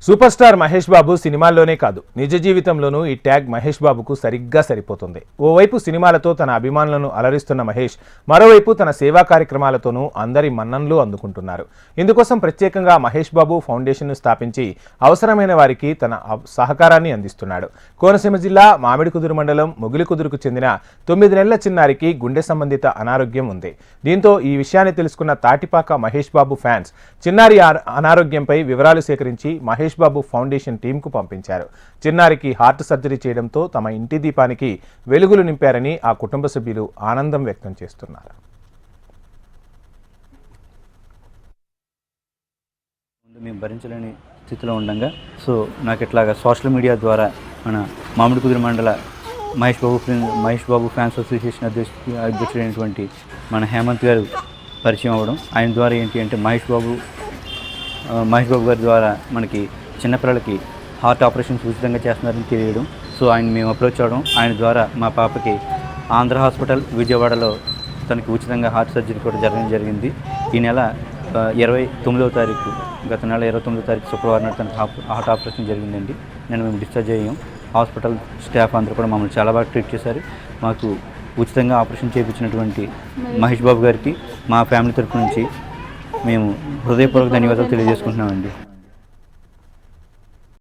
Super star Mahesh Babu సినిమాల్లోనే కాదు నిజ జీవితంలోనూ ఈ ట్యాగ్ మహేష్ బాబుకు సరిగ్గా సరిపోతుంది. ఓవైపు సినిమాలతో తన అభిమానులను అలరిస్తున్న మహేష్ మరోవైపు తన సేవా కార్యక్రమాలతోనూ అందరి మన్ననలు అందుకుంటున్నారు. ఇందుకోసం ప్రత్యేకంగా మహేష్ బాబు ఫౌండేషన్ను స్థాపించి అవసరమైన వారికి తన సహకారాన్ని అందిస్తున్నాడు. కోనసీమ జిల్లా మామిడికుదురు మండలం మొగిలికుదురుకు చెందిన 9 నెలల చిన్నారికి గుండె సంబంధిత అనారోగ్యం ఉంది. దీంతో ఈ విషయాన్ని తెలుసుకున్న తాటిపాక మహేష్ బాబు ఫ్యాన్స్ చిన్నారి అనారోగ్యంపై వివరాలు సేకరించి మహేష్ బాబు ఫౌండేషన్ టీంకు పంపించారు. చిన్నారికి హార్ట్ సర్జరీ చేయడంతో తమ ఇంటి దీపానికి వెలుగులు నింపారని ఆ కుటుంబ సభ్యులు ఆనందం వ్యక్తం చేస్తున్నారు. మేము భరించలేని స్థితిలో ఉండగా నాకు ఇట్లాగా సోషల్ మీడియా ద్వారా మన మామిడికుదురు మండల మహేష్ బాబు ఫ్యాన్స్ అసోసియేషన్ అధ్యక్షుడైనటువంటి మన హేమంత్ గారు పరిచయం అవ్వడం, ఆయన ద్వారా ఏంటి అంటే మహేష్ బాబు గారి ద్వారా మనకి చిన్నపిల్లలకి హార్ట్ ఆపరేషన్స్ ఉచితంగా చేస్తున్నారని తెలియడం. ఆయన మేము అప్రోచ్ అవ్వడం, ఆయన ద్వారా మా పాపకి ఆంధ్ర హాస్పిటల్ విజయవాడలో తనకి ఉచితంగా హార్ట్ సర్జరీ కూడా జరగడం జరిగింది. ఈ నెల 29వ తారీఖు గత నెల 29వ తారీఖు శుక్రవారం నాడు తనకి హార్ట్ ఆపరేషన్ జరిగిందండి. నేను మేము డిశ్చార్జ్ అయ్యాం. హాస్పిటల్ స్టాఫ్ అందరూ కూడా మమ్మల్ని చాలా బాగా ట్రీట్ చేశారు. మాకు ఉచితంగా ఆపరేషన్ చేయించినటువంటి మహేష్ బాబు గారికి మా ఫ్యామిలీ తరఫు నుంచి మేము హృదయపూర్వక ధన్యవాదాలు తెలియజేసుకుంటున్నామండి.